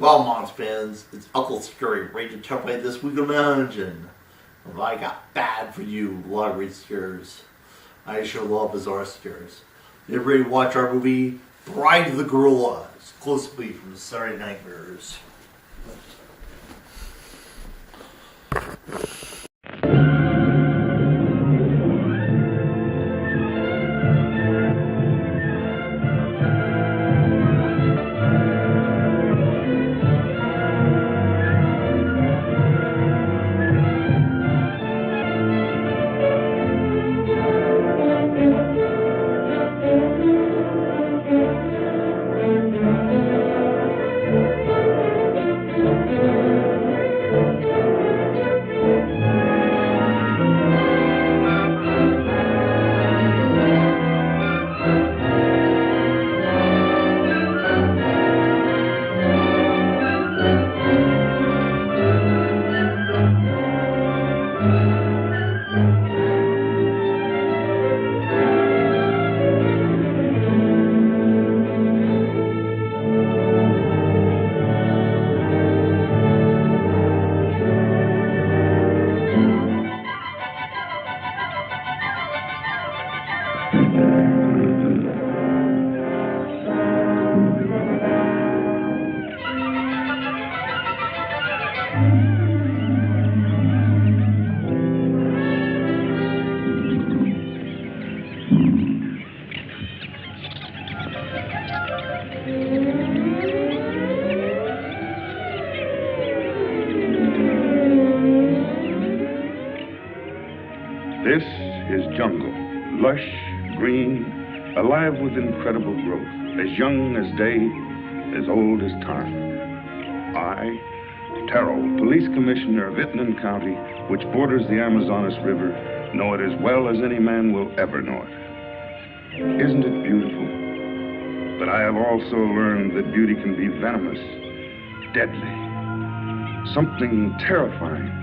Well, Monster fans, it's Uncle Scurry ready to talk about this week of Imagine. What I got bad for you, lottery scares. I sure love bizarre scares. Get ready to watch our movie, Bride of the Gorilla, exclusively from Saturday Nightmares. This is jungle, lush, green, alive with incredible growth, as young as day, as old as time. I, Terrell, Police Commissioner of Itnan County, which borders the Amazonas River, know it as well as any man will ever know it. Isn't it beautiful? But I have also learned that beauty can be venomous, deadly, something terrifying.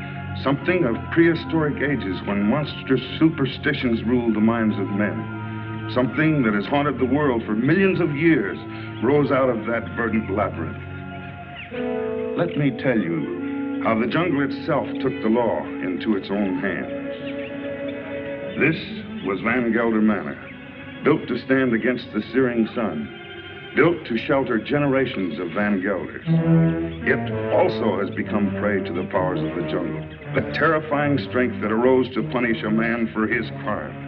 Something of prehistoric ages when monstrous superstitions ruled the minds of men. Something that has haunted the world for millions of years rose out of that verdant labyrinth. Let me tell you how the jungle itself took the law into its own hands. This was Van Gelder Manor, built to stand against the searing sun, built to shelter generations of Van Gelders. It also has become prey to the powers of the jungle, the terrifying strength that arose to punish a man for his crime.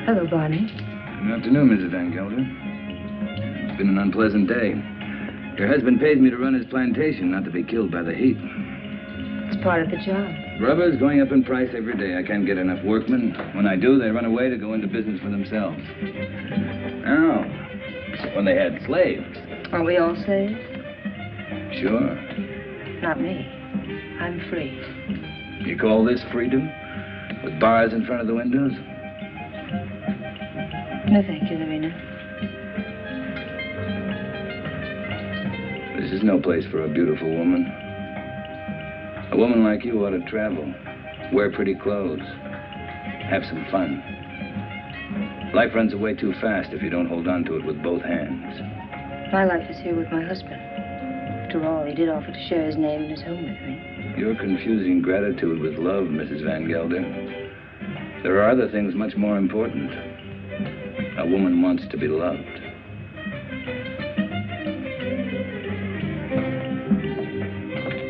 Hello, Barney. Good afternoon, Mrs. Van Gelder. It's been an unpleasant day. Your husband pays me to run his plantation, not to be killed by the heat. It's part of the job. Rubber's going up in price every day. I can't get enough workmen. When I do, they run away to go into business for themselves. Now, when they had slaves. Are we all slaves? Sure. Not me. I'm free. You call this freedom? With bars in front of the windows? No, thank you, Lorena. This is no place for a beautiful woman. A woman like you ought to travel, wear pretty clothes, have some fun. Life runs away too fast if you don't hold on to it with both hands. My life is here with my husband. After all, he did offer to share his name and his home with me. You're confusing gratitude with love, Mrs. Van Gelder. There are other things much more important. A woman wants to be loved.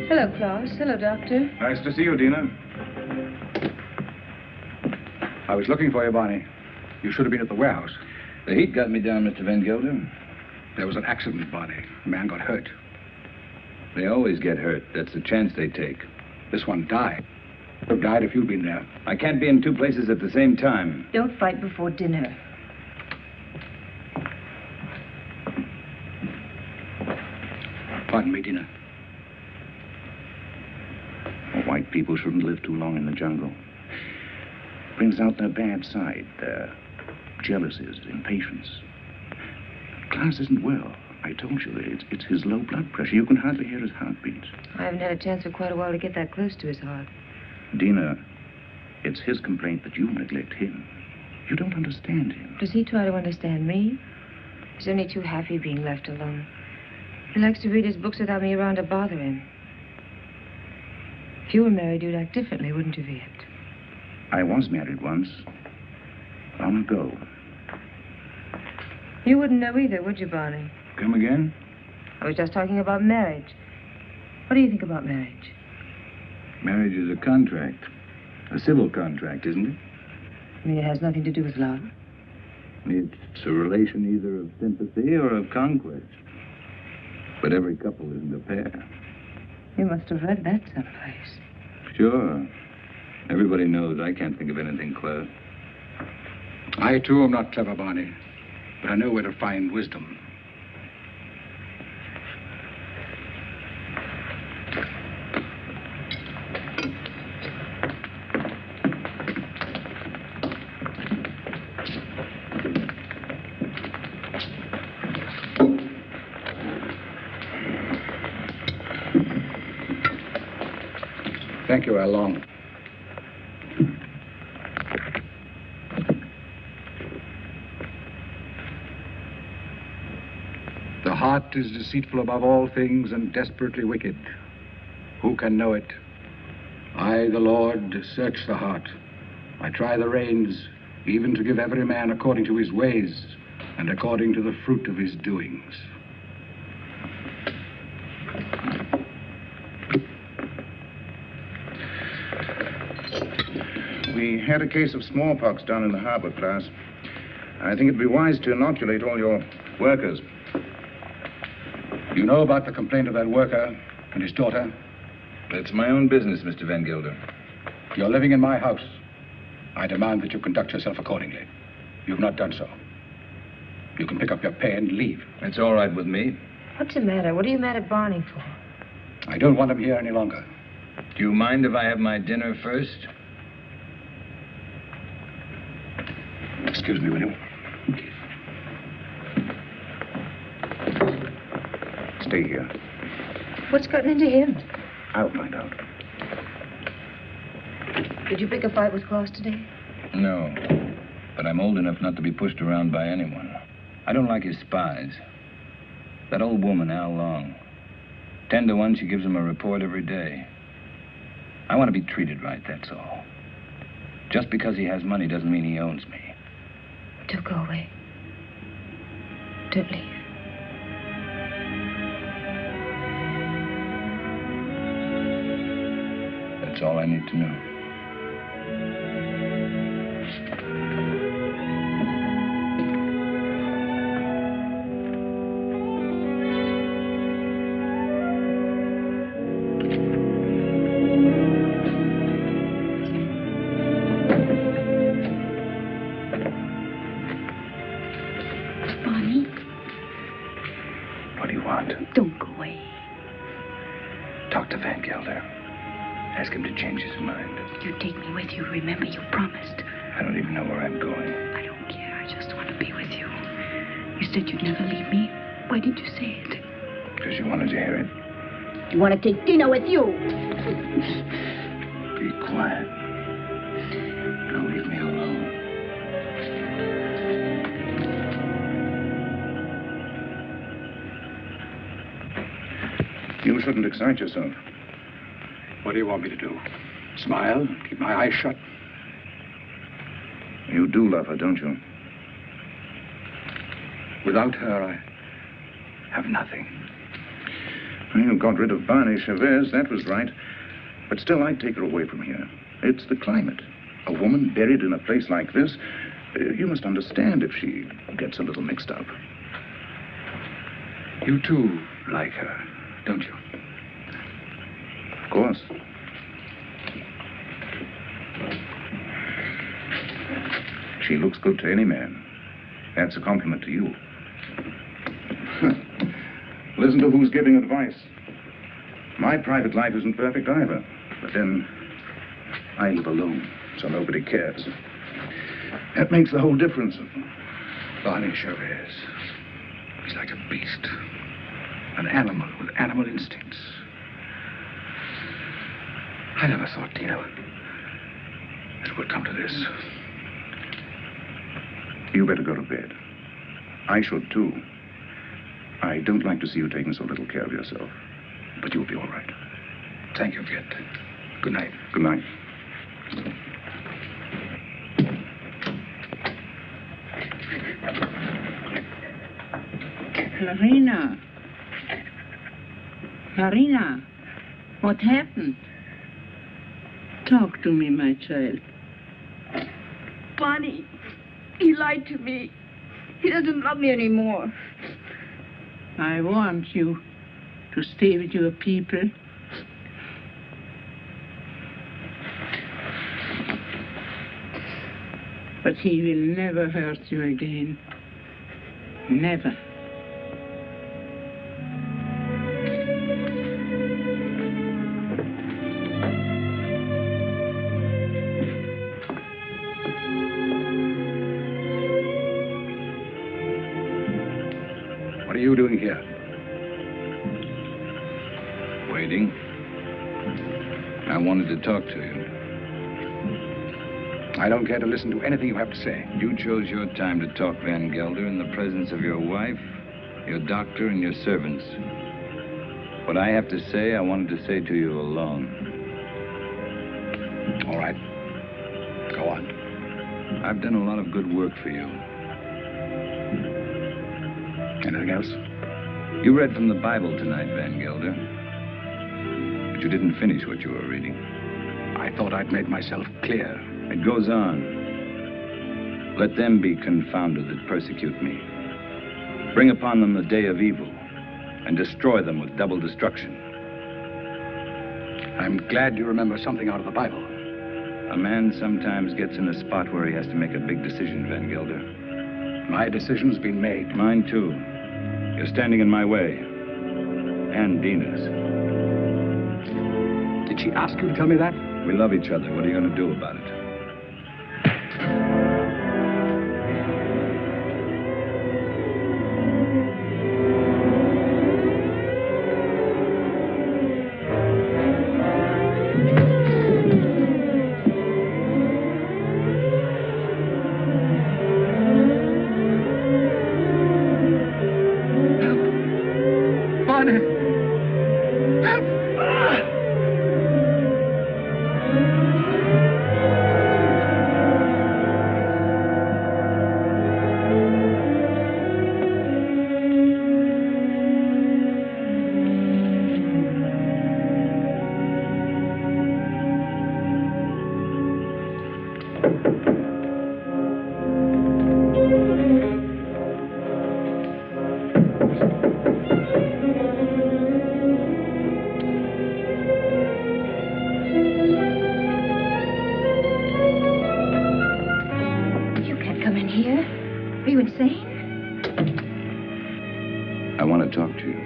Hello, Klaus. Hello, Doctor. Nice to see you, Dina. I was looking for you, Barney. You should have been at the warehouse. The heat got me down, Mr. Van Gelder. There was an accident, Barney. A man got hurt. They always get hurt. That's the chance they take. This one died. Would have died if you'd been there. I can't be in two places at the same time. Don't fight before dinner. Pardon me, Dina. White people shouldn't live too long in the jungle. brings out their bad side, their jealousies, impatience. Clarence isn't well. I told you, it's his low blood pressure. You can hardly hear his heartbeat. I haven't had a chance for quite a while to get that close to his heart. Dina, it's his complaint that you neglect him. You don't understand him. Does he try to understand me? He's only too happy being left alone. He likes to read his books without me around to bother him. If you were married, you'd act differently, wouldn't you, Viet? I was married once, long ago. You wouldn't know either, would you, Barney? Come again? I was just talking about marriage. What do you think about marriage? Marriage is a contract. A civil contract, isn't it? I mean, it has nothing to do with love. It's a relation either of sympathy or of conquest. But every couple isn't a pair. You must have read that someplace. Sure. Everybody knows I can't think of anything clever. I, too, am not clever, Barney. But I know where to find wisdom. Thank you, Al Long. The heart is deceitful above all things and desperately wicked. Who can know it? I, the Lord, search the heart. I try the reins, even to give every man according to his ways and according to the fruit of his doings. We had a case of smallpox down in the harbor, Clarence. I think it'd be wise to inoculate all your workers. You know about the complaint of that worker and his daughter? It's my own business, Mr. Van Gilder. You're living in my house. I demand that you conduct yourself accordingly. You've not done so. You can pick up your pay and leave. It's all right with me. What's the matter? What are you mad at Barney for? I don't want him here any longer. Do you mind if I have my dinner first? Excuse me, will you? Stay here. What's gotten into him? I'll find out. Did you pick a fight with Claus today? No. But I'm old enough not to be pushed around by anyone. I don't like his spies. That old woman, Al Long. 10 to 1, she gives him a report every day. I want to be treated right, that's all. Just because he has money doesn't mean he owns me. Don't go away. Don't leave. That's all I need to know. Barney, What do you want? don't go away. Talk to Van Gelder. Ask him to change his mind. You take me with you. Remember, you promised. I don't even know where I'm going. I don't care. I just want to be with you. You said you'd never leave me. Why did you say it? Because you wanted to hear it. You want to take Dina with you? Be quiet. Don't leave me alone. You shouldn't excite yourself. What do you want me to do? Smile? Keep my eyes shut? You do love her, don't you? Without her, I have nothing. Well, you got rid of Barney Chavez, that was right. But still, I'd take her away from here. It's the climate. A woman buried in a place like this, you must understand if she gets a little mixed up. You too like her, don't you? Of course. She looks good to any man. That's a compliment to you. Listen to who's giving advice. My private life isn't perfect either. But then, I live alone, so nobody cares. That makes the whole difference. Barney Chavez. He's like a beast. An animal with animal instincts. I never thought, Tino, it would come to this. You better go to bed. I should, too. I don't like to see you taking so little care of yourself. But you'll be all right. Thank you, Viet. Good night. Good night. Marina. Marina, what happened? Talk to me, my child. Bonnie, he lied to me. He doesn't love me anymore. I want you to stay with your people. But he will never hurt you again. Never. What are you doing here? Waiting. I wanted to talk to you. I don't care to listen to anything you have to say. You chose your time to talk, Van Gelder, in the presence of your wife, your doctor, and your servants. What I have to say, I wanted to say to you alone. All right. Go on. I've done a lot of good work for you. Anything else? You read from the Bible tonight, Van Gelder. But you didn't finish what you were reading. I thought I'd made myself clear. It goes on. Let them be confounded that persecute me. Bring upon them the day of evil, and destroy them with double destruction. I'm glad you remember something out of the Bible. A man sometimes gets in a spot where he has to make a big decision, Van Gelder. My decision's been made. Mine, too. You're standing in my way. And Dina's. Did she ask you to tell me that? We love each other. What are you going to do about it? I want to talk to you.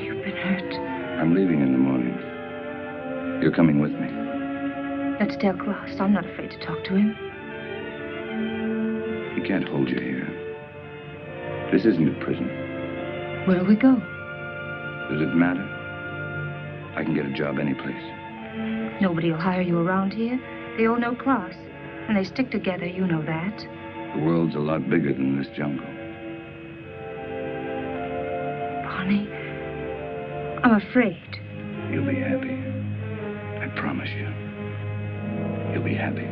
You've been hurt. I'm leaving in the morning. You're coming with me. Let's tell Klaus. I'm not afraid to talk to him. He can't hold you here. This isn't a prison. Where'll we go? Does it matter? I can get a job anyplace. Nobody will hire you around here. They all know Klaus. And they stick together, you know that. The world's a lot bigger than this jungle. Bonnie, I'm afraid. You'll be happy. I promise you. You'll be happy.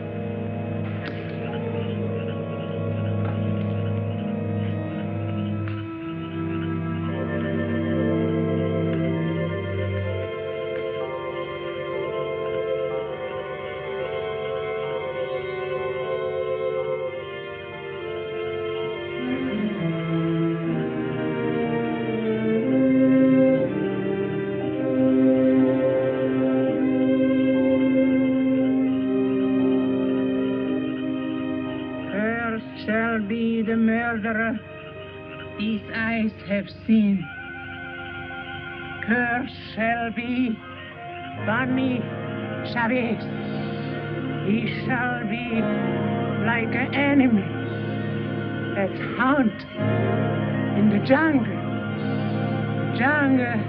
Shall be the murderer these eyes have seen. Cursed shall be Barney Chavez. He shall be like an enemy that's hunt in the jungle. The jungle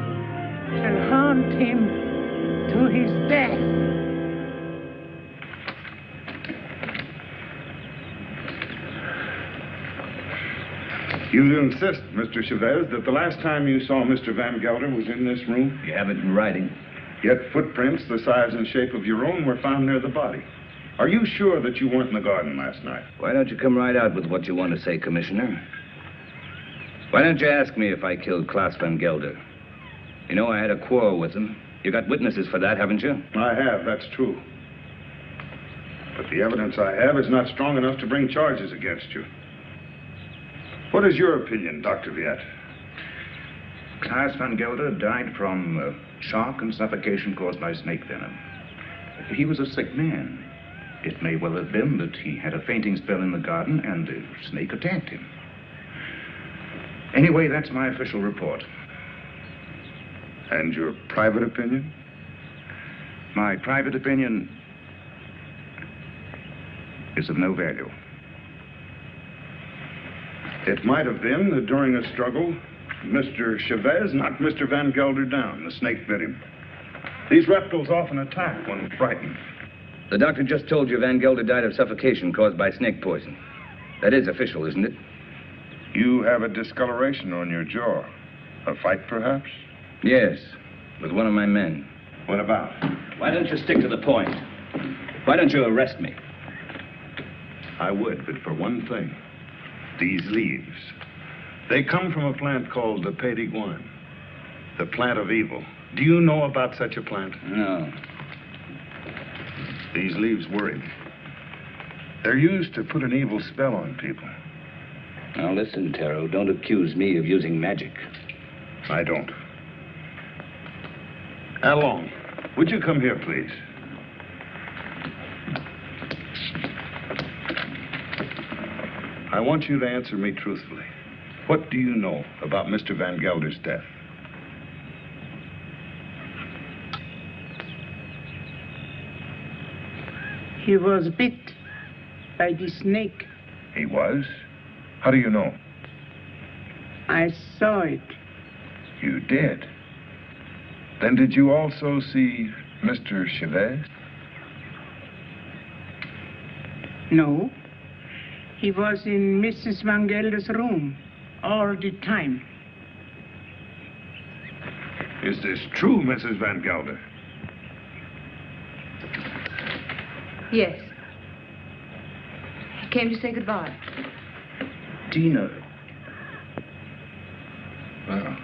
shall haunt him to his death. You insist, Mr. Chavez, that the last time you saw Mr. Van Gelder was in this room? You have it in writing. Yet footprints the size and shape of your own were found near the body. Are you sure that you weren't in the garden last night? Why don't you come right out with what you want to say, Commissioner? Why don't you ask me if I killed Klaus Van Gelder? You know I had a quarrel with him. You got witnesses for that, haven't you? I have, that's true. But the evidence I have is not strong enough to bring charges against you. What is your opinion, Dr. Viet? Klaus Van Gelder died from shock and suffocation caused by snake venom. He was a sick man. It may well have been that he had a fainting spell in the garden and the snake attacked him. Anyway, that's my official report. And your private opinion? My private opinion is of no value. It might have been that during a struggle, Mr. Chavez knocked Mr. Van Gelder down. The snake bit him. These reptiles often attack when frightened. The doctor just told you Van Gelder died of suffocation caused by snake poison. That is official, isn't it? You have a discoloration on your jaw. A fight, perhaps? Yes, with one of my men. What about? Why don't you stick to the point? Why don't you arrest me? I would, but for one thing. These leaves. They come from a plant called the Pied d'Iguane, the plant of evil. Do you know about such a plant? No. These leaves worry me. They're used to put an evil spell on people. Now listen, Taro, don't accuse me of using magic. I don't. Along, would you come here, please? I want you to answer me truthfully. What do you know about Mr. Van Gelder's death? He was bit by the snake. He was? How do you know? I saw it. You did? Then did you also see Mr. Chavez? No. He was in Mrs. Van Gelder's room all the time. Is this true, Mrs. Van Gelder? Yes. He came to say goodbye. Tina. Well,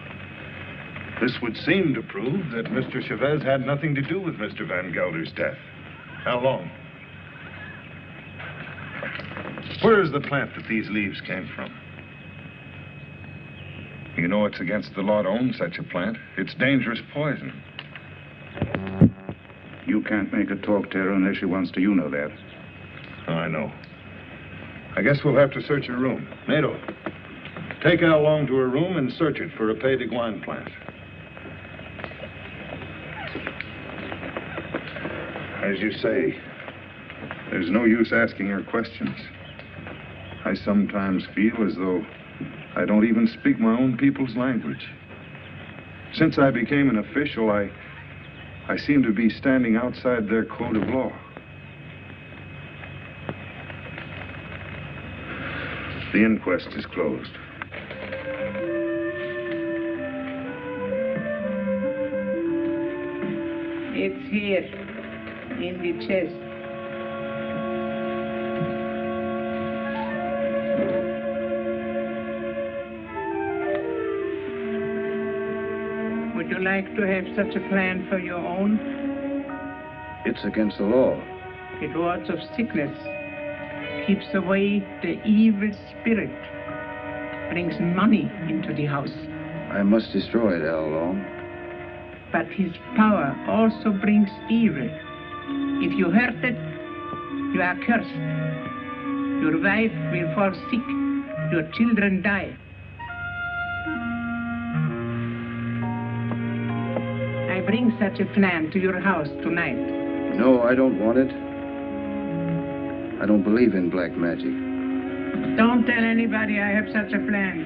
this would seem to prove that Mr. Chavez had nothing to do with Mr. Van Gelder's death. How long? Where is the plant that these leaves came from? You know it's against the law to own such a plant. It's dangerous poison. You can't make her talk, Tara, unless she wants to. You know that. Oh, I know. I guess we'll have to search her room. Nato, take Al along to her room and search it for a Pied d'Iguane plant. As you say, there's no use asking her questions. I sometimes feel as though I don't even speak my own people's language. Since I became an official, I seem to be standing outside their code of law. The inquest is closed. It's here, in the chest. Would you like to have such a plan for your own? It's against the law. It wards of sickness, keeps away the evil spirit, brings money into the house. I must destroy it, Al Long. But his power also brings evil. If you hurt it, you are cursed. Your wife will fall sick, your children die. I bring such a plan to your house tonight. No, I don't want it. I don't believe in black magic. Don't tell anybody I have such a plan.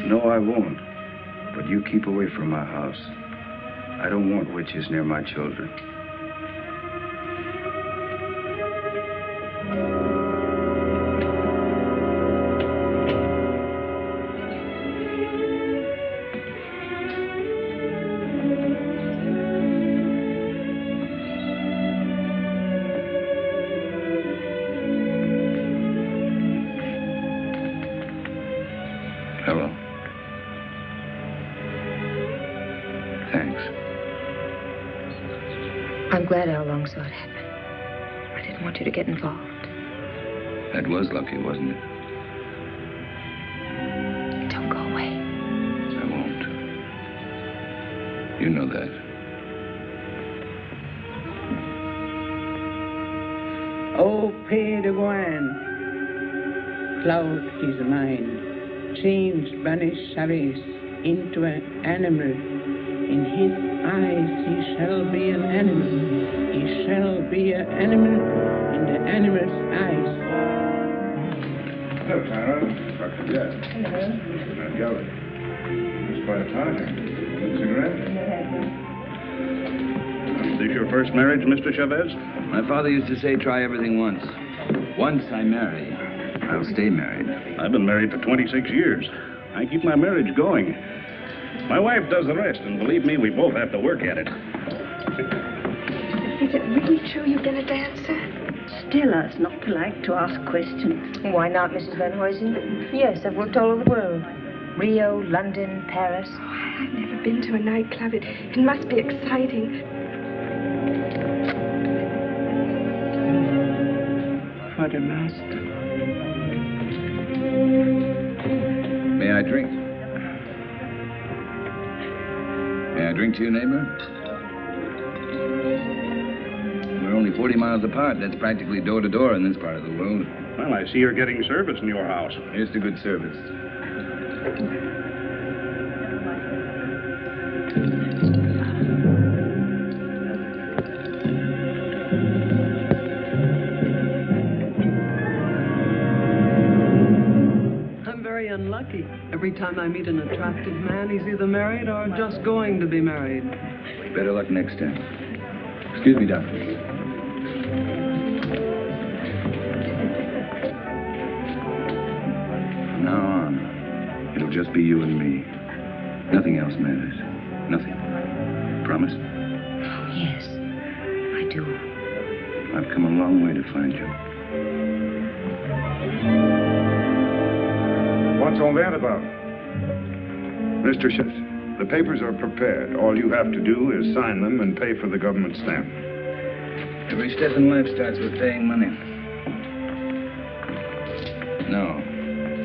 No, I won't. But you keep away from my house. I don't want witches near my children. Hello. Thanks. I'm glad how long saw it happen. I didn't want you to get involved. That was lucky, wasn't it? Don't go away. I won't. You know that. Oh, Pay de Gouin, cloud his mind, change banish Charis into an animal. In his eyes he shall be an animal. He shall be an animal in the animal's eyes. Hello, Tara. Dr. Jett. Hello. Not Gully. It's quite a party. Cigarette? Is this your first marriage, Mr. Chavez? My father used to say, try everything once. Once I marry, I'll stay married. I've been married for 26 years. I keep my marriage going. My wife does the rest, and believe me, we both have to work at it. Is it really true you've been a dancer? Stella's not polite to ask questions. Why not, Mrs. Van Huysen? Yes, I've worked all over the world. Rio, London, Paris. Oh, I've never been to a nightclub. It must be exciting. For the master. May I drink? May I drink to you, neighbor? We're only 40 miles apart. That's practically door to door in this part of the world. Well, I see you're getting service in your house. Here's to good service. I'm very unlucky. Every time I meet an attractive man, he's either married or just going to be married. Better luck next time. Excuse me, doctor. From now on, it'll just be you and me. Nothing else matters. Nothing. Promise? Oh, yes, I do. I've come a long way to find you. What's all that about? Mr. Schiff, the papers are prepared. All you have to do is sign them and pay for the government stamp. Every step in life starts with paying money. No,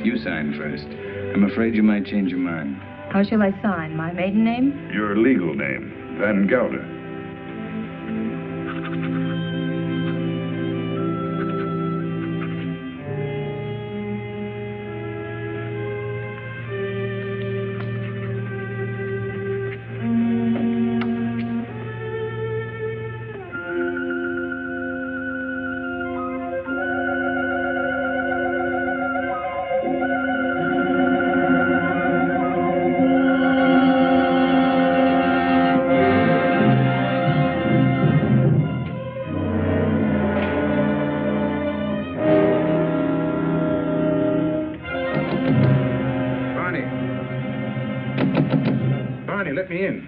you sign first. I'm afraid you might change your mind. How shall I sign? My maiden name? Your legal name, Van Gelder. Barney, let me in.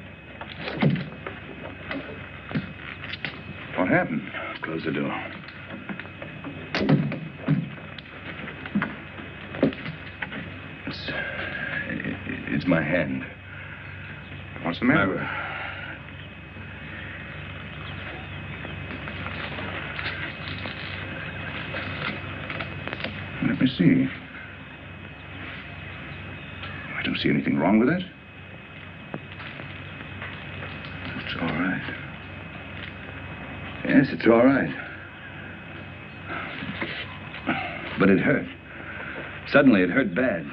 What happened? Close the door. It's my hand. What's the matter? Let me see. I don't see anything wrong with it. It's all right. Yes, it's all right. But it hurt. Suddenly, it hurt bad.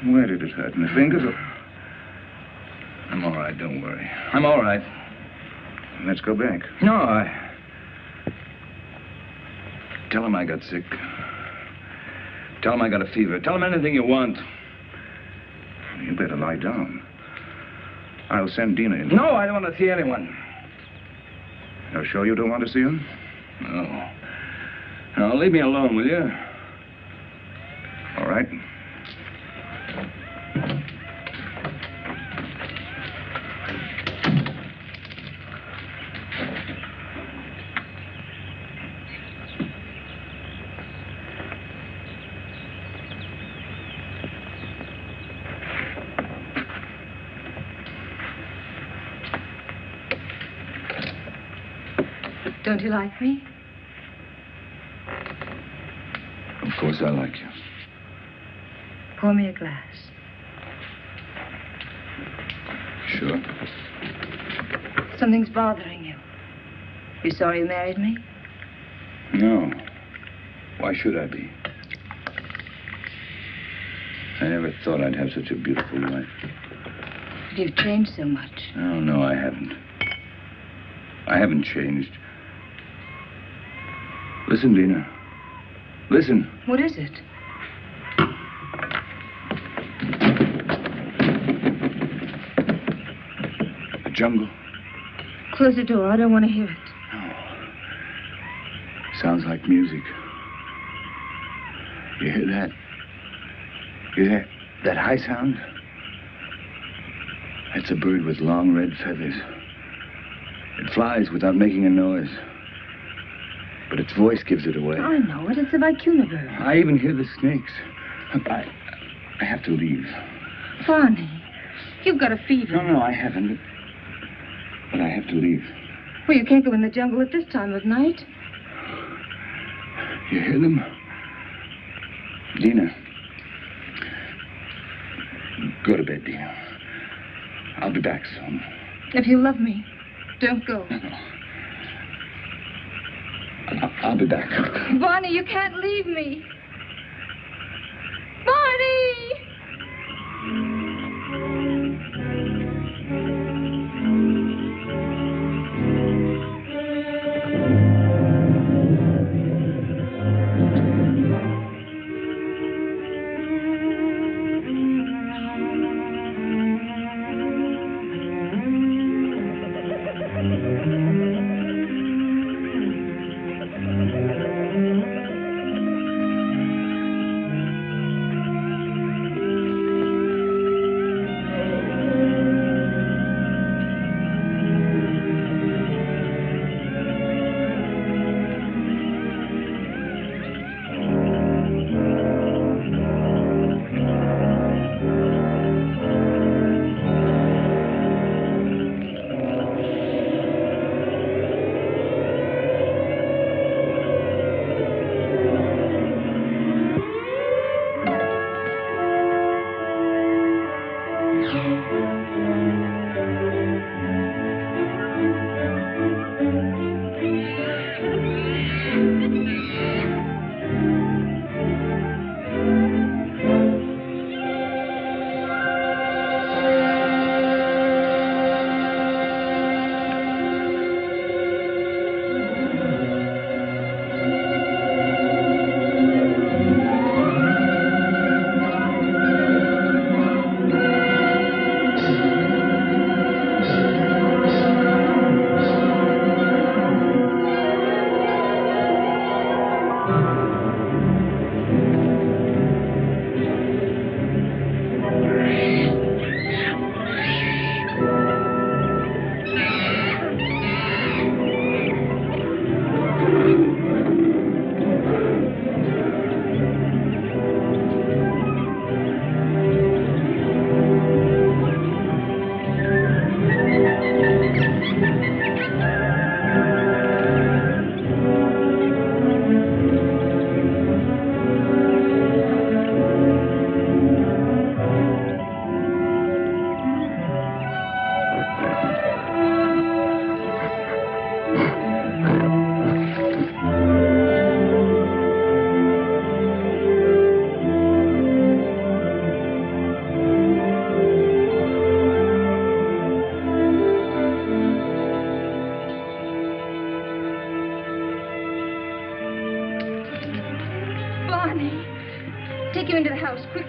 Where did it hurt? In the fingers or... I'm all right, don't worry. I'm all right. Let's go back. No, Tell him I got sick. Tell him I got a fever. Tell him anything you want. You better lie down. I'll send Dina in. No, I don't want to see anyone. You're sure you don't want to see him? No. Now, leave me alone, will you? All right. Don't you like me? Of course I like you. Pour me a glass. Sure. Something's bothering you. You sorry you married me? No. Why should I be? I never thought I'd have such a beautiful wife. You've changed so much. Oh, no, I haven't. I haven't changed. Listen, Dina. Listen. What is it? The jungle. Close the door. I don't want to hear it. No. Sounds like music. You hear that? You hear that high sound? That's a bird with long red feathers. It flies without making a noise. But its voice gives it away. I know it. It's a vicuna bird. I even hear the snakes. I have to leave. Barney, you've got a fever. No, I haven't. But I have to leave. Well, you can't go in the jungle at this time of night. You hear them? Dina. Go to bed, Dina. I'll be back soon. If you love me, don't go. No. I'll be back. Barney, you can't leave me. Barney!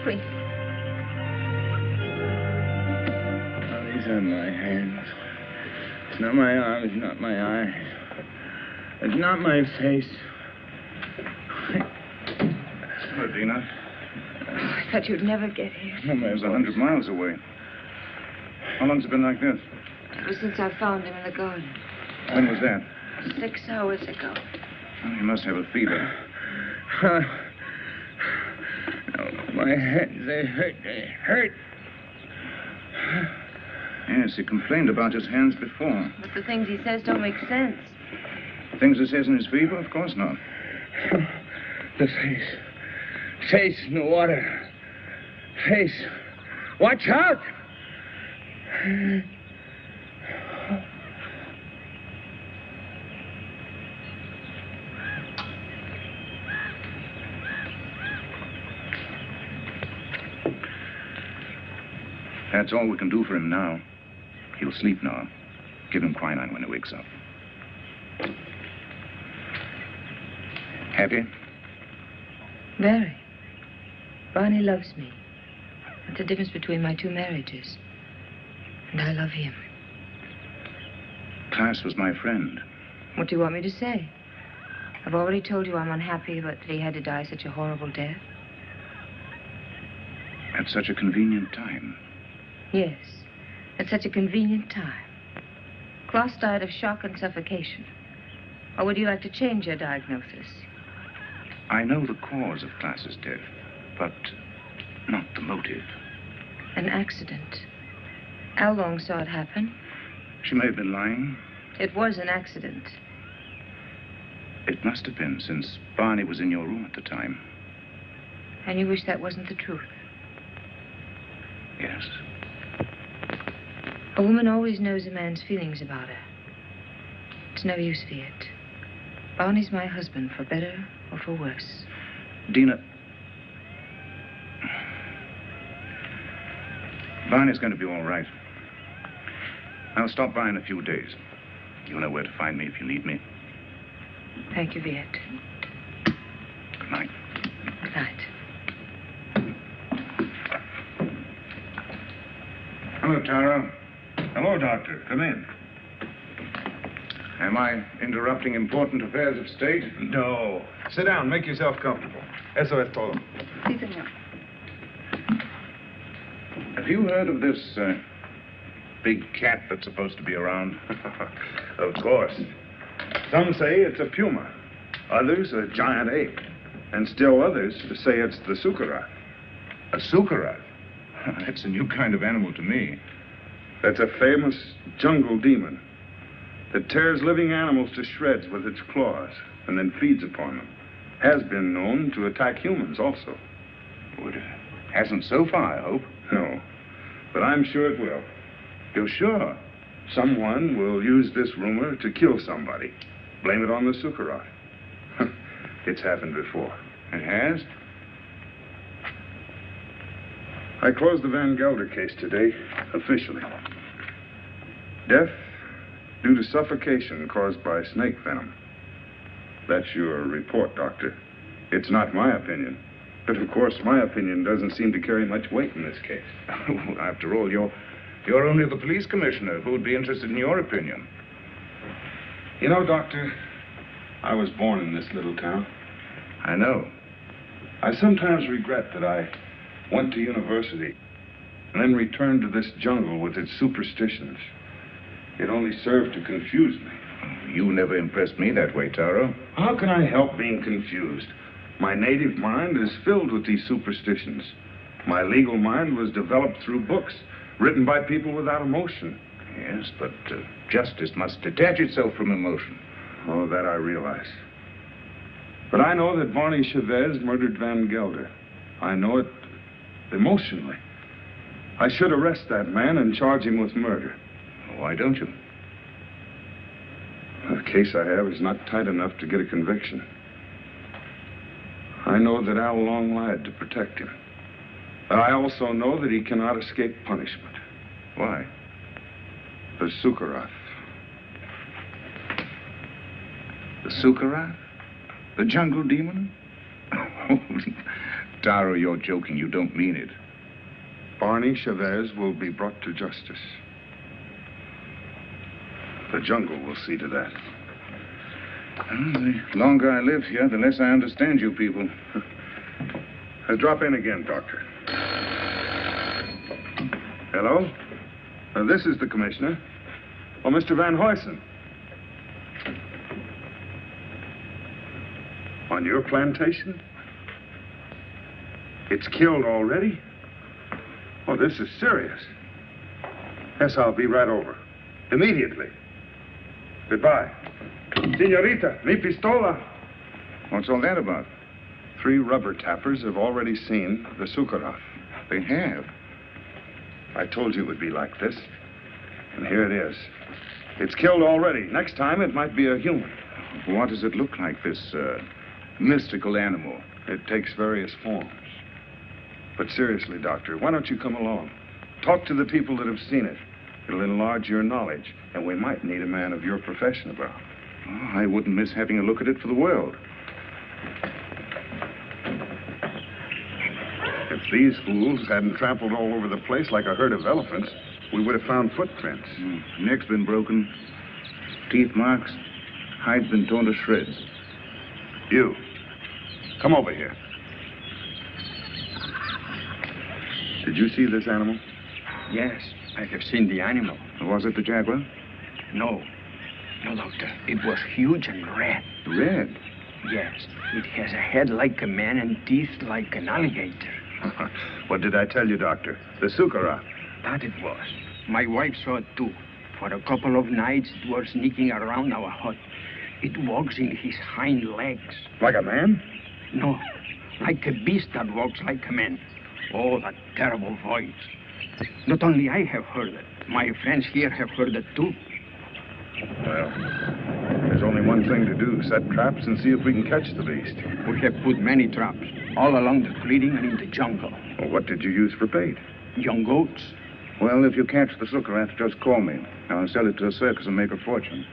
free. Oh, these are my hands. It's not my arms, not my eyes. It's not my face. Hello, Dina. I thought you'd never get here. It was 100 miles away. How long's it been like this? Ever since I found him in the garden. When was that? 6 hours ago. Oh, he must have a fever. Oh, my hands, they hurt. They hurt. Yes, he complained about his hands before. But the things he says don't make sense. Things he says in his fever? Of course not. The face. Face in the water. Face. Watch out! That's all we can do for him now. He'll sleep now. Give him quinine when he wakes up. Happy? Very. Barney loves me. That's the difference between my 2 marriages. And I love him. Klaas was my friend. What do you want me to say? I've already told you I'm unhappy about that he had to die such a horrible death. At such a convenient time. Yes, at such a convenient time. Klaas died of shock and suffocation. Or would you like to change your diagnosis? I know the cause of Klaas's death, but not the motive. An accident. How long saw it happen? She may have been lying. It was an accident. It must have been, since Barney was in your room at the time. And you wish that wasn't the truth? Yes. A woman always knows a man's feelings about her. It's no use, Viet. Barney's my husband, for better or for worse. Dina. Barney's going to be all right. I'll stop by in a few days. You'll know where to find me if you need me. Thank you, Viet. Good night. Good night. Hello, Tara. Hello, Doctor. Come in. Am I interrupting important affairs of state? No. Sit down. Make yourself comfortable. Eso es todo. Sí, señor. Have you heard of this big cat that's supposed to be around? Of course. Some say it's a puma. Others a giant ape. And still others say it's the sukarat. A sukarat? That's a new kind of animal to me. That's a famous jungle demon that tears living animals to shreds with its claws and then feeds upon them. Has been known to attack humans also. Well, it hasn't so far, I hope. No, but I'm sure it will. You're sure? Someone will use this rumor to kill somebody. Blame it on the sukarat. It's happened before. It has? I closed the Van Gelder case today, officially. Death due to suffocation caused by snake venom. That's your report, Doctor. It's not my opinion. But of course, my opinion doesn't seem to carry much weight in this case. After all, you're only the police commissioner. Who would be interested in your opinion? You know, Doctor, I was born in this little town. I know. I sometimes regret that I went to university and then returned to this jungle with its superstitions. It only served to confuse me. You never impressed me that way, Taro. How can I help being confused? My native mind is filled with these superstitions. My legal mind was developed through books written by people without emotion. Yes, but justice must detach itself from emotion. Oh, that I realize. But I know that Barney Chavez murdered Van Gelder. I know it emotionally. I should arrest that man and charge him with murder. Why don't you? The case I have is not tight enough to get a conviction. I know that Al Long lied to protect him. But I also know that he cannot escape punishment. Why? The Sukarat. The Sukarat? The jungle demon? Taro, you're joking. You don't mean it. Barney Chavez will be brought to justice. The jungle will see to that. Well, the longer I live here, the less I understand you people. Drop in again, Doctor. Hello? This is the commissioner. Oh, Mr. Van Huysen. On your plantation? It's killed already? Oh, this is serious. Yes, I'll be right over. Immediately. Goodbye. Senorita, mi pistola. What's all that about? 3 rubber tappers have already seen the Sukharov. They have. I told you it would be like this. And here it is. It's killed already. Next time, it might be a human. What does it look like, this mystical animal? It takes various forms. But seriously, Doctor, why don't you come along? Talk to the people that have seen it. It'll enlarge your knowledge, and we might need a man of your profession about. Oh, I wouldn't miss having a look at it for the world. If these fools hadn't trampled all over the place like a herd of elephants, we would have found footprints. Neck's been broken, teeth marks, hide's been torn to shreds. You, come over here. Did you see this animal? Yes, I have seen the animal. Was it the jaguar? No. No, Doctor. It was huge and red. Red? Yes. It has a head like a man and teeth like an alligator. What did I tell you, Doctor? The Sukharov. That it was. My wife saw it too. For a couple of nights, it was sneaking around our hut. It walks in his hind legs. Like a man? No, like a beast that walks like a man. Oh, that terrible voice. Not only I have heard it, my friends here have heard it too. Well, there's only one thing to do. Set traps and see if we can catch the beast. We have put many traps, all along the clearing and in the jungle. Well, what did you use for bait? Young goats. Well, if you catch the Sukharov, just call me. I'll sell it to a circus and make a fortune.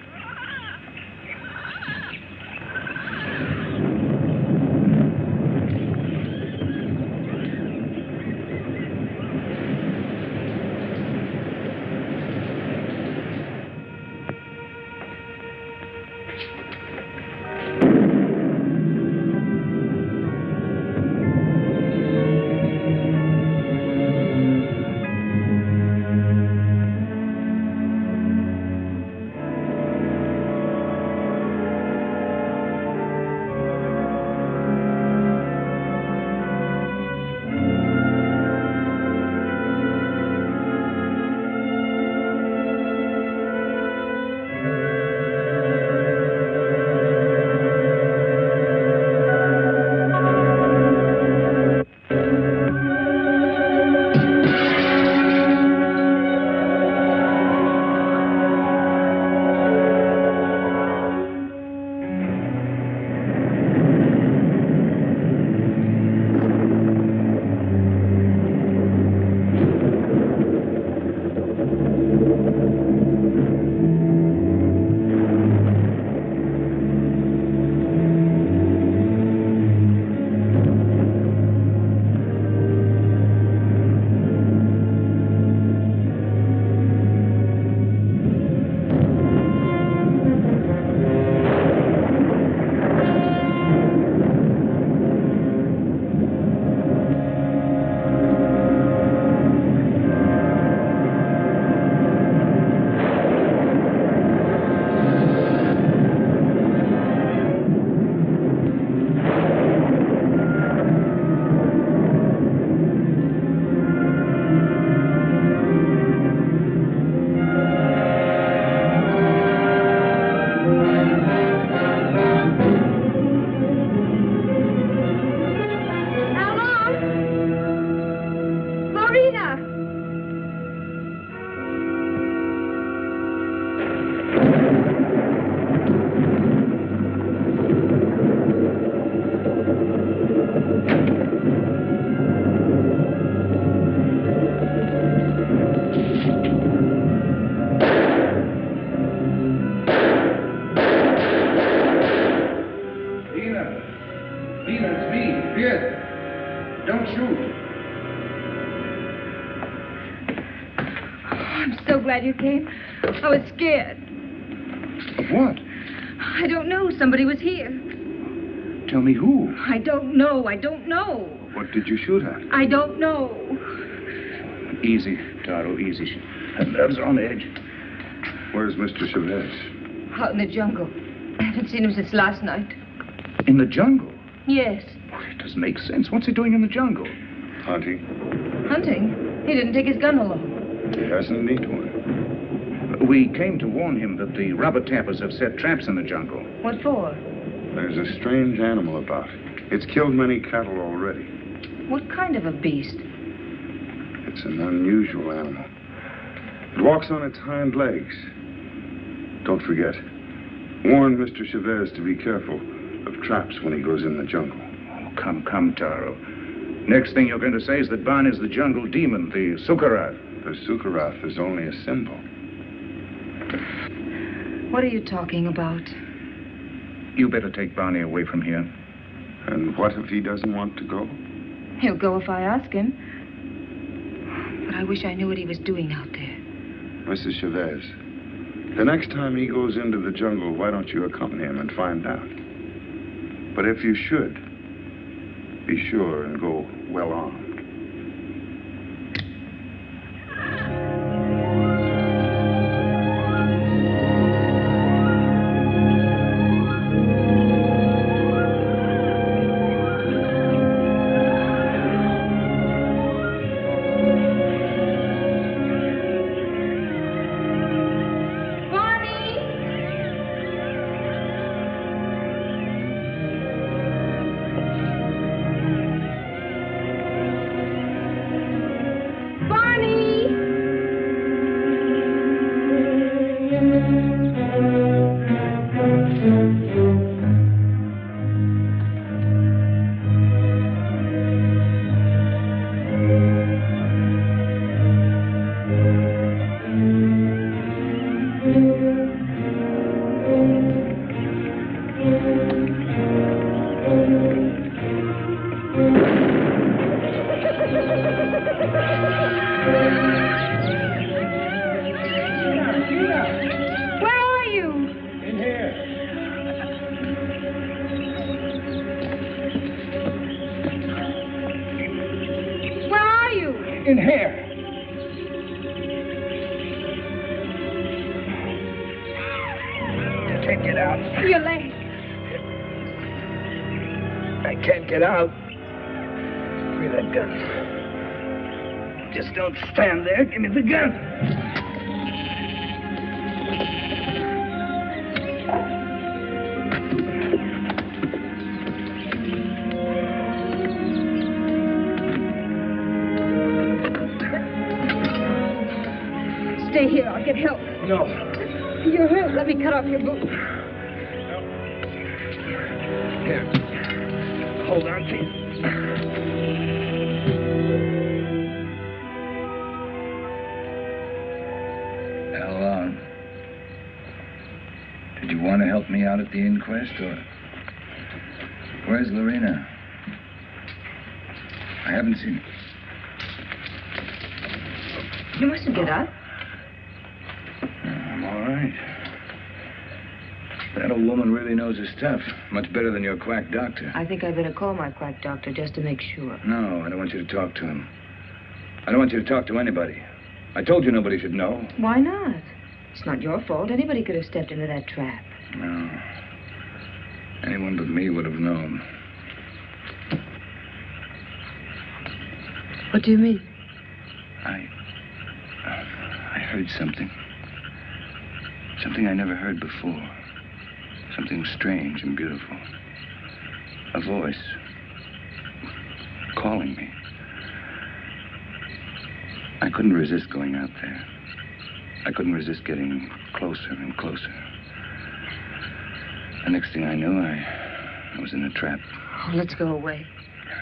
I'm so glad you came. I was scared. Of what? I don't know. Somebody was here. Tell me who. I don't know. I don't know. What did you shoot at? I don't know. Easy, Taro, easy. Her nerves are on edge. Where's Mr. Chavez? Out in the jungle. I haven't seen him since last night. In the jungle? Yes. It doesn't make sense. What's he doing in the jungle? Hunting. Hunting? He didn't take his gun along. He hasn't need one. We came to warn him that the rubber tappers have set traps in the jungle. What for? There's a strange animal about. It's killed many cattle already. What kind of a beast? It's an unusual animal. It walks on its hind legs. Don't forget. Warn Mr. Chavez to be careful of traps when he goes in the jungle. Oh, come, Taro. Next thing you're going to say is that Ban is the jungle demon, the Sukarath. The Sukarath is only a symbol. What are you talking about? You better take Barney away from here. And what if he doesn't want to go? He'll go if I ask him. But I wish I knew what he was doing out there. Mrs. Chavez, the next time he goes into the jungle, why don't you accompany him and find out? But if you should, be sure and go well armed. In here. I can't get out. Your leg. I can't get out. Give me that gun. Just don't stand there. Give me the gun. Stay here. I'll get help. No. You're hurt. Let me cut off your boot. Here. Hold on, please. Hello. Did you want to help me out at the inquest, or... Where's Lorena? I haven't seen her. You mustn't get up. I'm all right. That old woman really knows her stuff. Much better than your quack doctor. I think I better call my quack doctor just to make sure. No, I don't want you to talk to him. I don't want you to talk to anybody. I told you nobody should know. Why not? It's not your fault. Anybody could have stepped into that trap. No. Anyone but me would have known. What do you mean? I heard something. Something I never heard before. Something strange and beautiful. A voice calling me. I couldn't resist going out there. I couldn't resist getting closer and closer. The next thing I knew, I was in a trap. Oh, let's go away.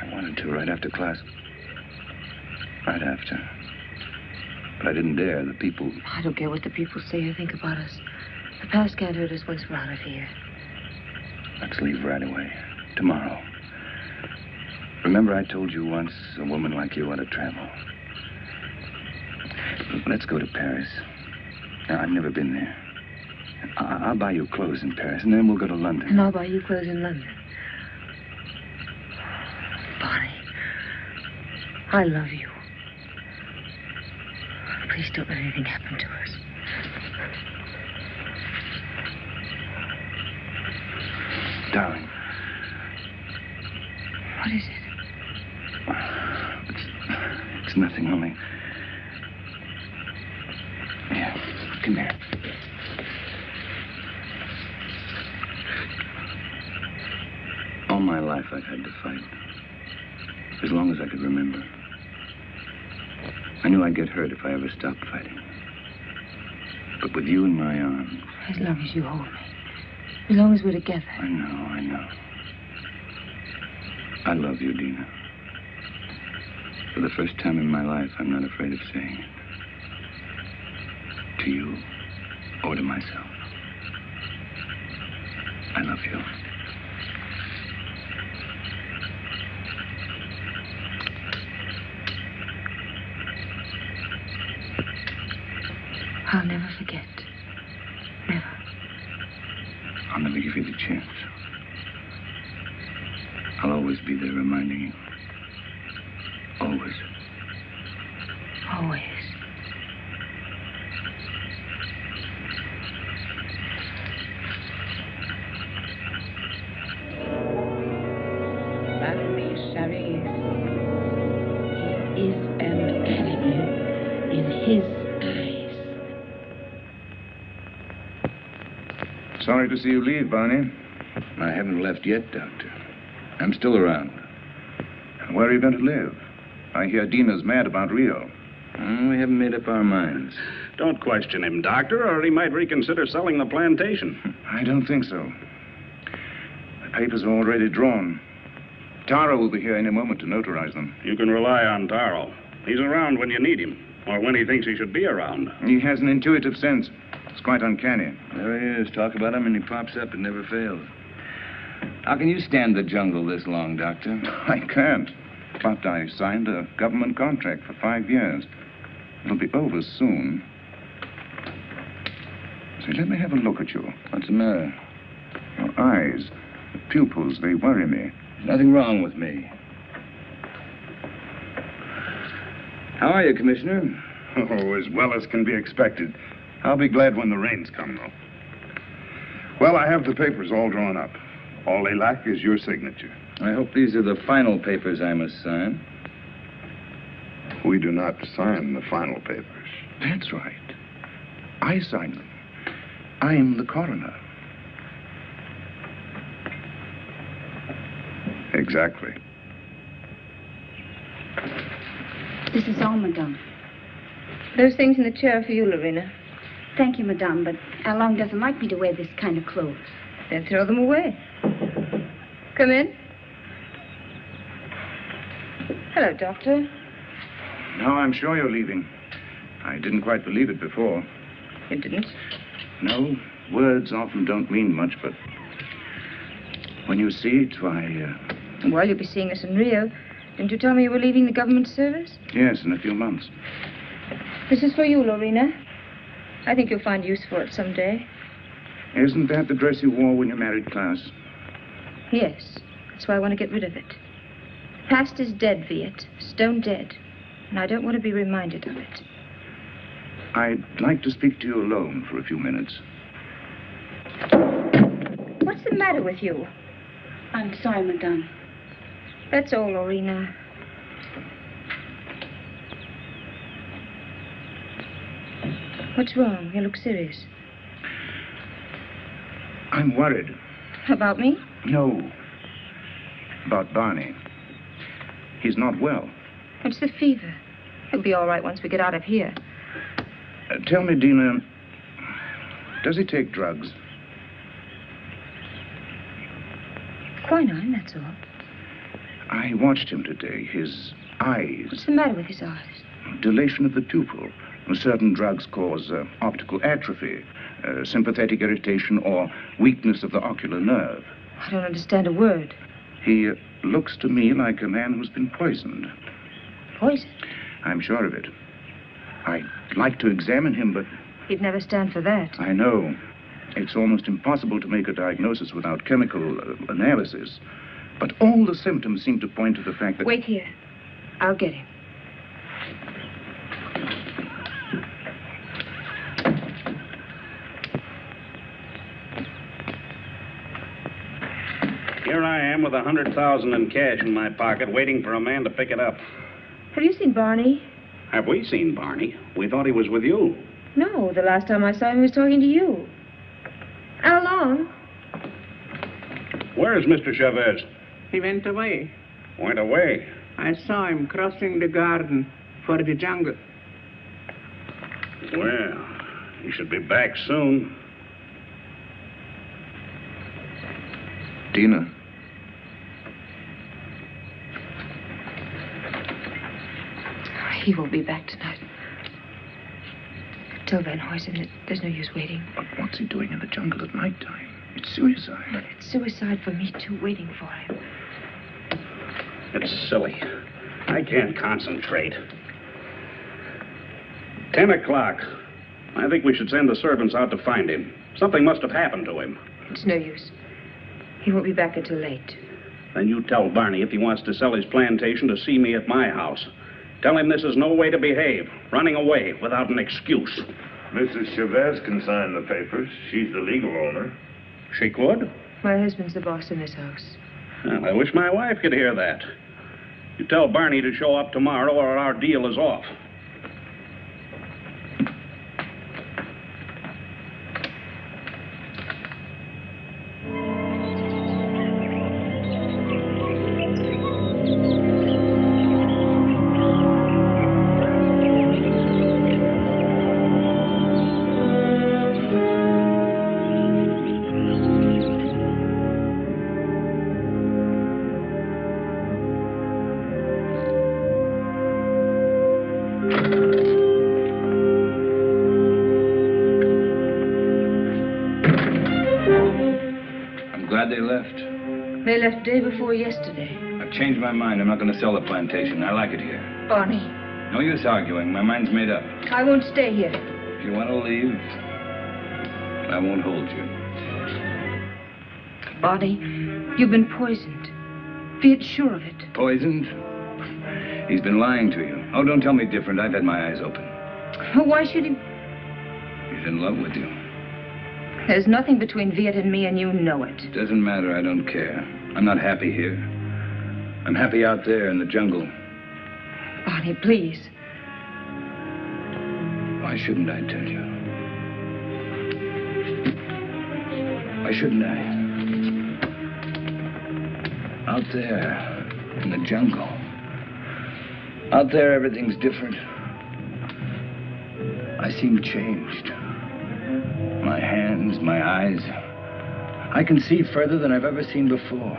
I wanted to right after class. Right after. But I didn't dare. The people... I don't care what the people say or think about us. The past can't hurt us once we're out of here. Let's leave right away. Tomorrow. Remember I told you once a woman like you ought to travel. Let's go to Paris. Now, I've never been there. I'll buy you clothes in Paris, and then we'll go to London. And I'll buy you clothes in London. Bonnie, I love you. Please don't let anything happen to us. Darling. What is it? It's nothing, only... Yeah, come here. All my life I've had to fight. As long as I could remember. I knew I'd get hurt if I ever stopped fighting. But with you in my arms... As long as you hold me. As long as we're together. I know. I love you, Dina. For the first time in my life, I'm not afraid of saying it. To you, or to myself. I love you. I'll never forget. Never. I'll never give you the chance. I'll always be there reminding you. Always. Always. Valerie Chavez. He is an enemy in his eyes. Sorry to see you leave, Barney. I haven't left yet, Doctor. I'm still around. Where are you going to live? I hear Dina's mad about Rio. We haven't made up our minds. Don't question him, Doctor, or he might reconsider selling the plantation. I don't think so. The papers are already drawn. Taro will be here any moment to notarize them. You can rely on Taro. He's around when you need him, or when he thinks he should be around. He has an intuitive sense. It's quite uncanny. There he is. Talk about him and he pops up and never fails. How can you stand the jungle this long, Doctor? I can't. But I signed a government contract for 5 years. It'll be over soon. Say, let me have a look at you. What's the matter? Your eyes, the pupils, they worry me. There's nothing wrong with me. How are you, Commissioner? Oh, as well as can be expected. I'll be glad when the rains come, though. Well, I have the papers all drawn up. All they lack is your signature. I hope these are the final papers I must sign. We do not sign the final papers. That's right. I sign them. I'm the coroner. Exactly. This is all, madame. Those things in the chair are for you, Lorena. Thank you, madame, but Along doesn't like me to wear this kind of clothes. Then throw them away. Come in. Hello, Doctor. Now I'm sure you're leaving. I didn't quite believe it before. You didn't? No, words often don't mean much, but when you see it, why... Well, you'll be seeing us in Rio. Didn't you tell me you were leaving the government service? Yes, in a few months. This is for you, Lorena. I think you'll find use for it someday. Isn't that the dress you wore when you married Klaus? Yes. That's why I want to get rid of it. The past is dead, Viet. Stone dead. And I don't want to be reminded of it. I'd like to speak to you alone for a few minutes. What's the matter with you? I'm sorry, madame. That's all, Lorena. What's wrong? You look serious. I'm worried. About me? No. About Barney. He's not well. It's the fever. He'll be all right once we get out of here. Tell me, Dina, does he take drugs? Quinine, that's all. I watched him today. His eyes. What's the matter with his eyes? Dilation of the pupil. Certain drugs cause optical atrophy, sympathetic irritation, or weakness of the ocular nerve. I don't understand a word. He looks to me like a man who's been poisoned. Poisoned? I'm sure of it. I'd like to examine him, but He'd never stand for that. I know. It's almost impossible to make a diagnosis without chemical analysis. But all the symptoms seem to point to the fact that... Wait here. I'll get him. Here I am with $100,000 in cash in my pocket, waiting for a man to pick it up. Have you seen Barney? Have we seen Barney? We thought he was with you. No, the last time I saw him, he was talking to you. How long? Where is Mr. Chavez? He went away. Went away. I saw him crossing the garden for the jungle. Well, he should be back soon. Dina. He won't be back tonight. Tell Van Huysen that there's no use waiting. But what's he doing in the jungle at nighttime? It's suicide. But it's suicide for me, too, waiting for him. It's silly. I can't concentrate. 10 o'clock. I think we should send the servants out to find him. Something must have happened to him. It's no use. He won't be back until late. Then you tell Barney if he wants to sell his plantation to see me at my house. Tell him this is no way to behave, running away without an excuse. Mrs. Chavez can sign the papers. She's the legal owner. She could? My husband's the boss in this house. Well, I wish my wife could hear that. You tell Barney to show up tomorrow or our deal is off. They left. They left day before yesterday. I've changed my mind. I'm not going to sell the plantation. I like it here. Barney. No use arguing. My mind's made up. I won't stay here. If you want to leave, I won't hold you. Barney, you've been poisoned. Be sure of it. Poisoned? He's been lying to you. Oh, don't tell me different. I've had my eyes open. Why should he? He's in love with you. There's nothing between Viet and me, and you know it. Doesn't matter. I don't care. I'm not happy here. I'm happy out there in the jungle. Barney, please. Why shouldn't I tell you? Why shouldn't I? Out there in the jungle. Out there, everything's different. I seem changed. My hands, my eyes. I can see further than I've ever seen before.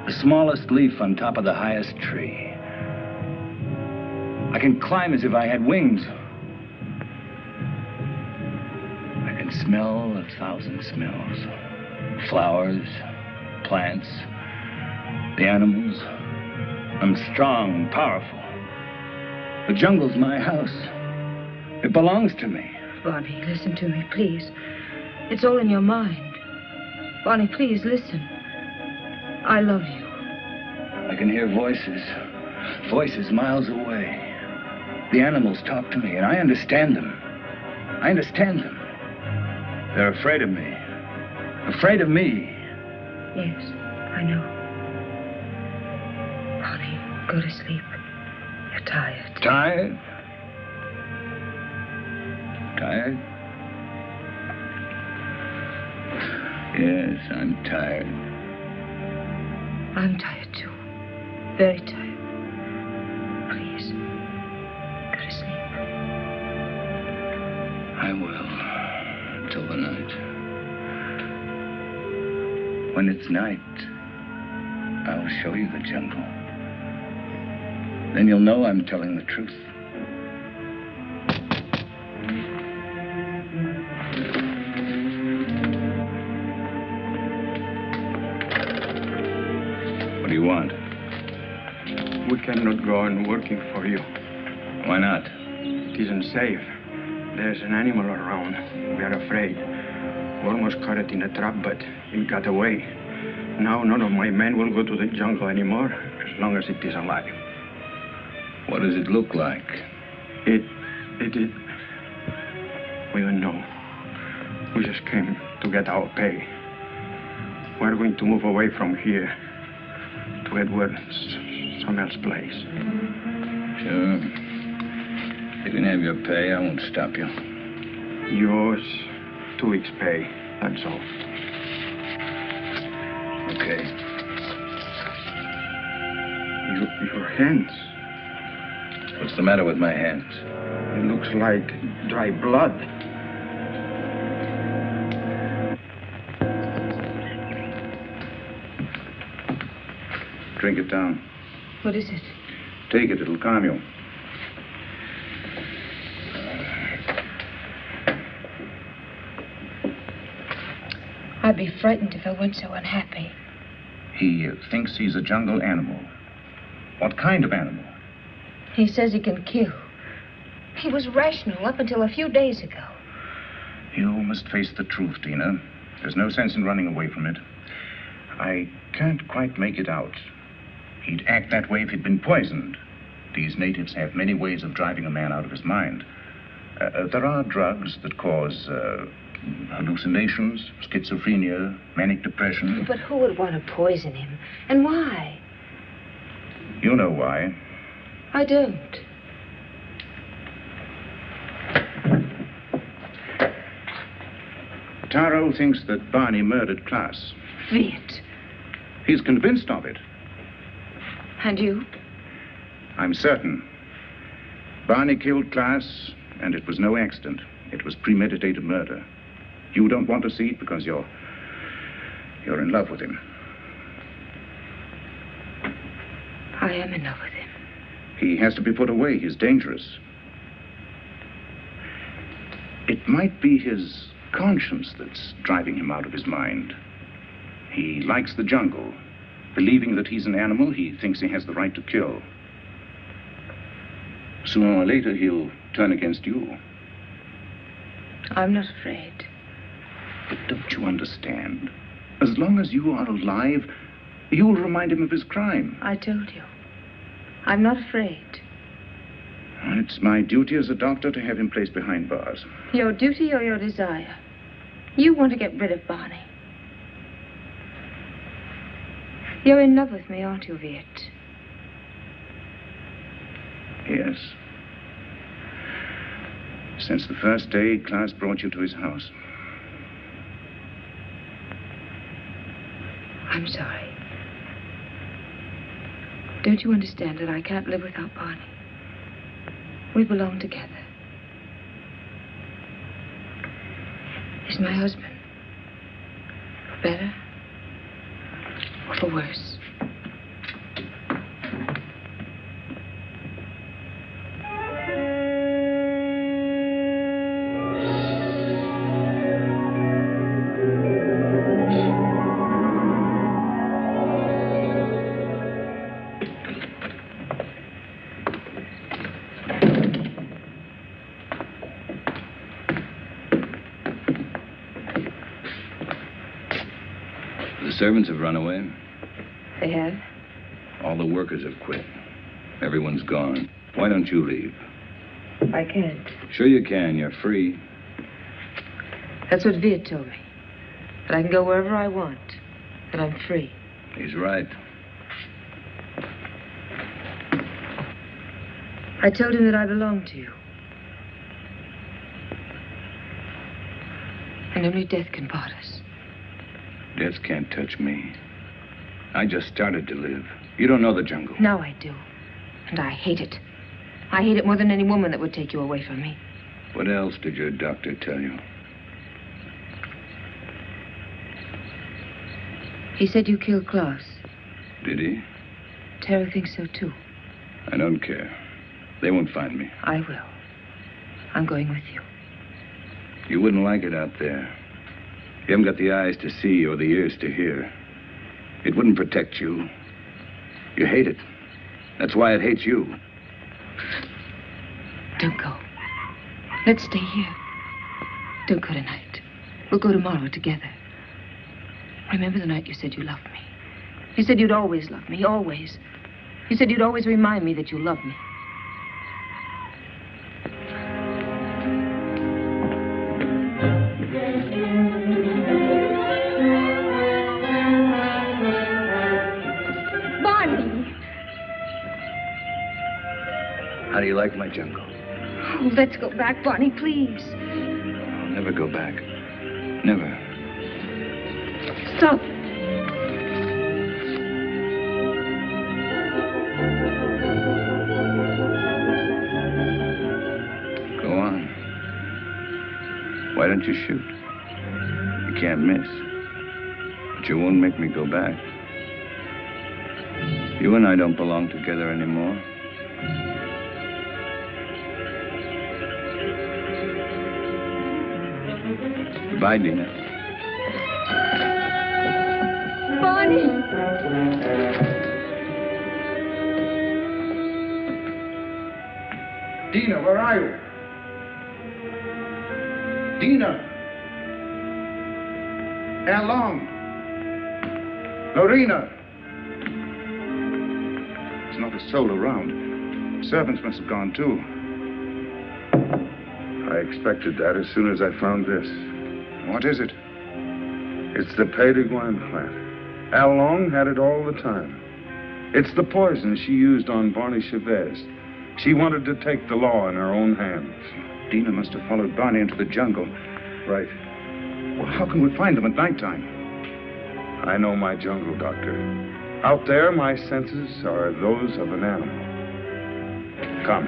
The smallest leaf on top of the highest tree. I can climb as if I had wings. I can smell 1,000 smells. Flowers, plants, the animals. I'm strong, powerful. The jungle's my house. It belongs to me. Barney, listen to me, please. It's all in your mind. Barney, please, listen. I love you. I can hear voices. Voices miles away. The animals talk to me, and I understand them. I understand them. They're afraid of me. Afraid of me. Yes, I know. Barney, go to sleep. You're tired. Tired? Tired? Yes, I'm tired. I'm tired, too. Very tired. Please, go to sleep. I will. Till the night. When it's night, I'll show you the jungle. Then you'll know I'm telling the truth. What do you want? We cannot go on working for you. Why not? It isn't safe. There's an animal around. We are afraid. We almost caught it in a trap, but it got away. Now none of my men will go to the jungle anymore, as long as it is alive. What does it look like? It... We don't know. We just came to get our pay. We're going to move away from here to Edward, some else place. Sure. You can have your pay. I won't stop you. Yours, 2 weeks' pay. That's all. Okay. Your hands. What's the matter with my hands? It looks like dry blood. Drink it down. What is it? Take it, it'll calm you. I'd be frightened if I weren't so unhappy. He thinks he's a jungle animal. What kind of animal? He says he can kill. He was rational up until a few days ago. You must face the truth, Tina. There's no sense in running away from it. I can't quite make it out. He'd act that way if he'd been poisoned. These natives have many ways of driving a man out of his mind. There are drugs that cause hallucinations, schizophrenia, manic depression. But who would want to poison him? And why? You know why. I don't. Taro thinks that Barney murdered Klaas. Viet. He's convinced of it. And you? I'm certain. Barney killed Klaas, and it was no accident. It was premeditated murder. You don't want to see it because you're in love with him. I am in love with him. He has to be put away. He's dangerous. It might be his conscience that's driving him out of his mind. He likes the jungle. Believing that he's an animal, he thinks he has the right to kill. Sooner or later, he'll turn against you. I'm not afraid. But don't you understand? As long as you are alive, you'll remind him of his crime. I told you. I'm not afraid. It's my duty as a doctor to have him placed behind bars. Your duty or your desire? You want to get rid of Barney. You're in love with me, aren't you, Viet? Yes. Since the first day Klaas brought you to his house. I'm sorry. Don't you understand that I can't live without Barney? We belong together. He's my husband. For better or for worse. The servants have run away. They have? All the workers have quit. Everyone's gone. Why don't you leave? I can't. Sure you can. You're free. That's what Viet told me. That I can go wherever I want. That I'm free. He's right. I told him that I belong to you. And only death can part us. Death can't touch me. I just started to live. You don't know the jungle. Now I do. And I hate it. I hate it more than any woman that would take you away from me. What else did your doctor tell you? He said you killed Klaas. Did he? Tara thinks so, too. I don't care. They won't find me. I will. I'm going with you. You wouldn't like it out there. You haven't got the eyes to see or the ears to hear. It wouldn't protect you. You hate it. That's why it hates you. Don't go. Let's stay here. Don't go tonight. We'll go tomorrow together. Remember the night you said you loved me? You said you'd always love me, always. You said you'd always remind me that you love me. Barney! How do you like my jungle? Oh, let's go back, Barney, please. I'll never go back. Never. Stop. Go on. Why don't you shoot? You can't miss. But you won't make me go back. You and I don't belong together anymore. Goodbye, Dina. Barney! Dina, where are you? Dina! How long? Lorena! There's not a soul around. Servants must have gone too. I expected that as soon as I found this. What is it? It's the Pays de Guin plant. Al Long had it all the time. It's the poison she used on Barney Chavez. She wanted to take the law in her own hands. Dina must have followed Barney into the jungle. Right. Well, how can we find them at nighttime? I know my jungle, Doctor. Out there, my senses are those of an animal. Come.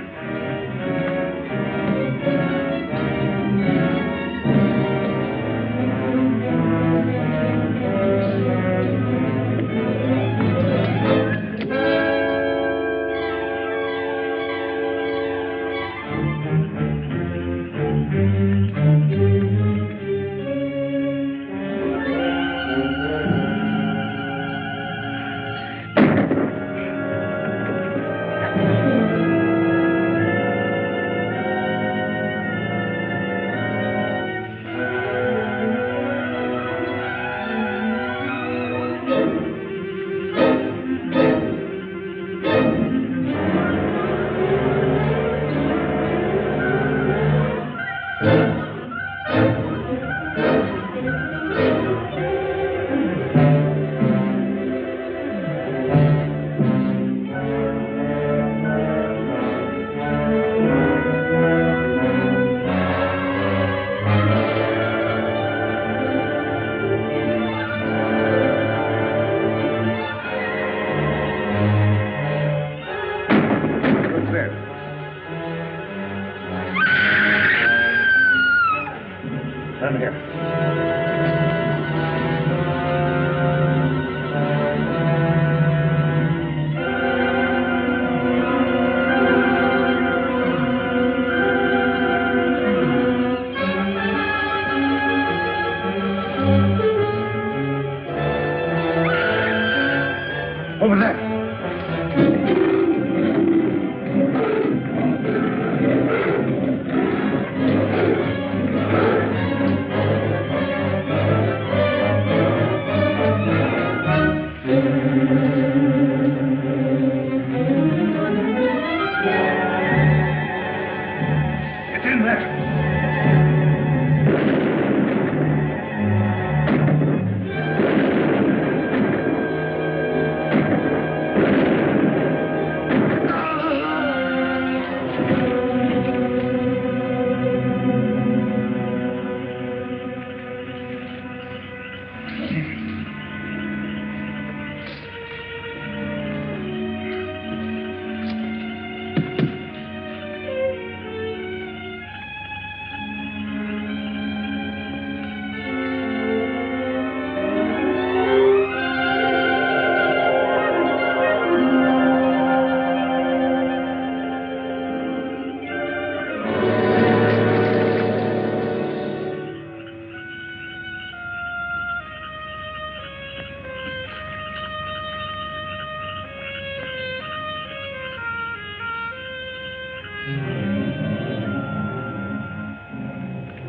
Over there.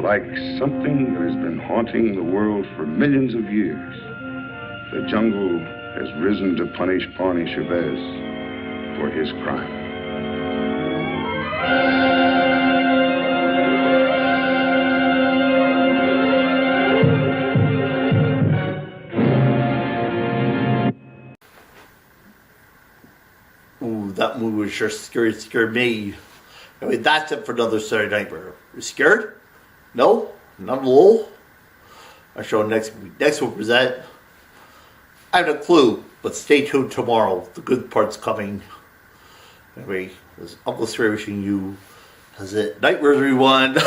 Like something that has been haunting the world for millions of years, the jungle has risen to punish Barney Chavez for his crime. Ooh, that movie was sure scary. It scared me. I mean, that's it for another Saturday Nightmare. You scared? No? Not a little? Our show next week. Next we'll present. I have no clue, but stay tuned tomorrow. The good part's coming. Anyway, this is Uncle Siri wishing you has it. Nightmares everyone.